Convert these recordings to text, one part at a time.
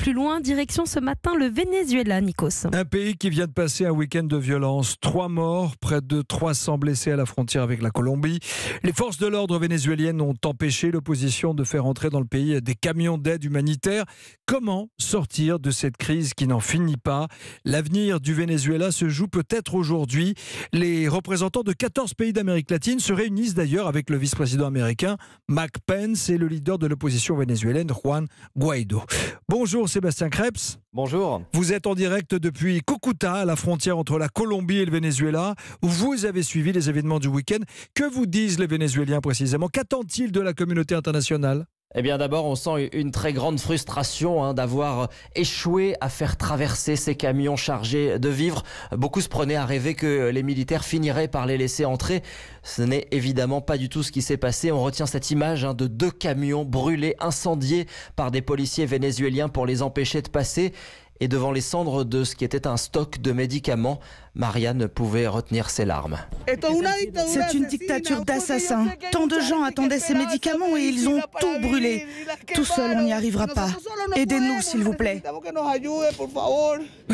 plus loin, direction ce matin le Venezuela, Nikos. Un pays qui vient de passer un week-end de violence. 3 morts, près de 300 blessés à la frontière avec la Colombie. Les forces de l'ordre vénézuéliennes ont empêché l'opposition de faire entrer dans le pays des camions d'aide humanitaire. Comment sortir de cette crise qui n'en finit pas? L'avenir du Venezuela se joue peut-être aujourd'hui. Les représentants de 14 pays d'Amérique latine se réunissent d'ailleurs avec le vice-président américain Mike Pence et le leader de l'opposition vénézuélienne Juan Guaido. Bonjour Sébastien Krebs. Bonjour. Vous êtes en direct depuis Cúcuta, à la frontière entre la Colombie et le Venezuela, où vous avez suivi les événements du week-end. Que vous disent les Vénézuéliens précisément? Qu'attendent-ils de la communauté internationale? Eh bien d'abord, on sent une très grande frustration d'avoir échoué à faire traverser ces camions chargés de vivres. Beaucoup se prenaient à rêver que les militaires finiraient par les laisser entrer. Ce n'est évidemment pas du tout ce qui s'est passé. On retient cette image de 2 camions brûlés, incendiés par des policiers vénézuéliens pour les empêcher de passer. Et devant les cendres de ce qui était un stock de médicaments, Maria ne pouvait retenir ses larmes. C'est une dictature d'assassins. Tant de gens attendaient ces médicaments et ils ont tout brûlé. Tout seul, on n'y arrivera pas. Aidez-nous, s'il vous plaît.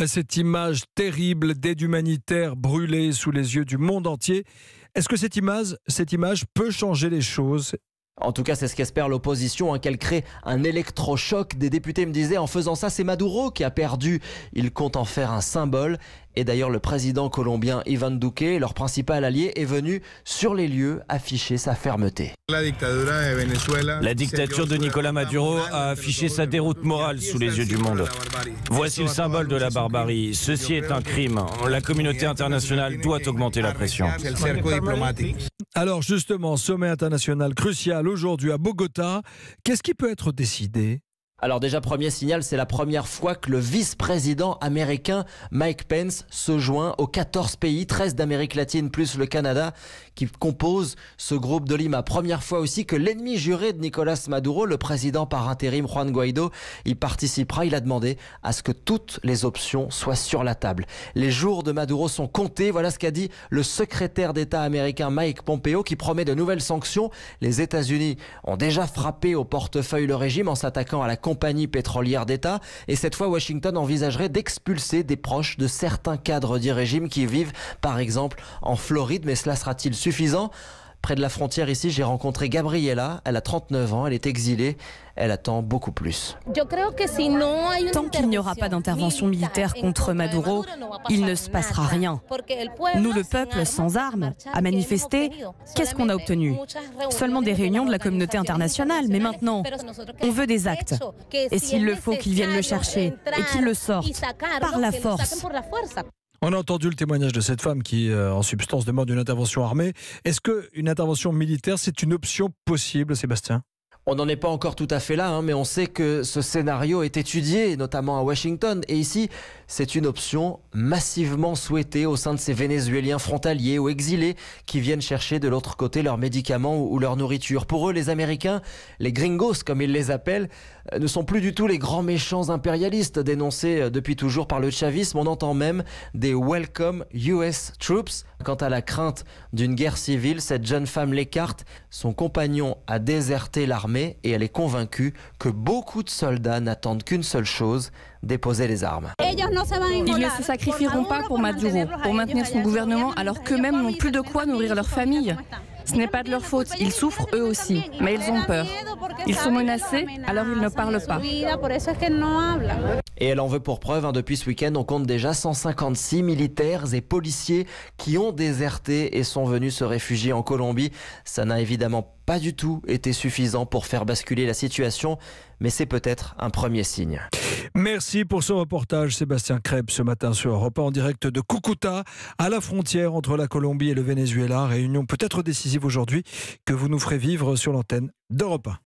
Cette image terrible d'aide humanitaire brûlée sous les yeux du monde entier. Est-ce que cette image peut changer les choses ? En tout cas, c'est ce qu'espère l'opposition, qu'elle crée un électrochoc. Des députés me disaient, en faisant ça, c'est Maduro qui a perdu. Il compte en faire un symbole. Et d'ailleurs, le président colombien Iván Duque, leur principal allié, est venu sur les lieux afficher sa fermeté. La dictature de Nicolás Maduro a affiché sa déroute morale sous les yeux du monde. Voici le symbole de la barbarie. Ceci est un crime. La communauté internationale doit augmenter la pression. Alors justement, sommet international crucial aujourd'hui à Bogota. Qu'est-ce qui peut être décidé ? Alors déjà, premier signal, c'est la première fois que le vice-président américain Mike Pence se joint aux 14 pays, 13 d'Amérique latine plus le Canada, qui composent ce groupe de Lima. Première fois aussi que l'ennemi juré de Nicolás Maduro, le président par intérim Juan Guaido, y participera. Il a demandé à ce que toutes les options soient sur la table. Les jours de Maduro sont comptés. Voilà ce qu'a dit le secrétaire d'État américain Mike Pompeo, qui promet de nouvelles sanctions. Les États-Unis ont déjà frappé au portefeuille le régime en s'attaquant à la compagnie pétrolière d'État. Et cette fois, Washington envisagerait d'expulser des proches de certains cadres du régime qui vivent, par exemple, en Floride. Mais cela sera-t-il suffisant? Près de la frontière ici, j'ai rencontré Gabriela. Elle a 39 ans, elle est exilée. Elle attend beaucoup plus. Tant qu'il n'y aura pas d'intervention militaire contre Maduro, il ne se passera rien. Nous, le peuple sans armes, a manifesté. Qu'est-ce qu'on a obtenu? Seulement des réunions de la communauté internationale. Mais maintenant, on veut des actes. Et s'il le faut, qu'ils viennent le chercher et qu'ils le sortent par la force. On a entendu le témoignage de cette femme qui, en substance, demande une intervention armée. Est-ce qu'une intervention militaire, c'est une option possible, Sébastien ? On n'en est pas encore tout à fait là, mais on sait que ce scénario est étudié, notamment à Washington. Et ici, c'est une option massivement souhaitée au sein de ces Vénézuéliens frontaliers ou exilés qui viennent chercher de l'autre côté leurs médicaments ou leur nourriture. Pour eux, les Américains, les gringos comme ils les appellent, ne sont plus du tout les grands méchants impérialistes dénoncés depuis toujours par le chavisme. On entend même des Welcome US Troops. Quant à la crainte d'une guerre civile, cette jeune femme l'écarte. Son compagnon a déserté l'armée et elle est convaincue que beaucoup de soldats n'attendent qu'une seule chose, déposer les armes. Ils ne se sacrifieront pas pour Maduro, pour maintenir son gouvernement, alors qu'eux-mêmes n'ont plus de quoi nourrir leur famille. Ce n'est pas de leur faute, ils souffrent eux aussi, mais ils ont peur. Ils sont menacés, alors ils ne parlent pas. Et elle en veut pour preuve, depuis ce week-end, on compte déjà 156 militaires et policiers qui ont déserté et sont venus se réfugier en Colombie. Ça n'a évidemment pas du tout été suffisant pour faire basculer la situation, mais c'est peut-être un premier signe. Merci pour ce reportage, Sébastien Krebs, ce matin sur Europe 1 en direct de Cúcuta, à la frontière entre la Colombie et le Venezuela. Réunion peut-être décisive aujourd'hui que vous nous ferez vivre sur l'antenne d'Europe 1.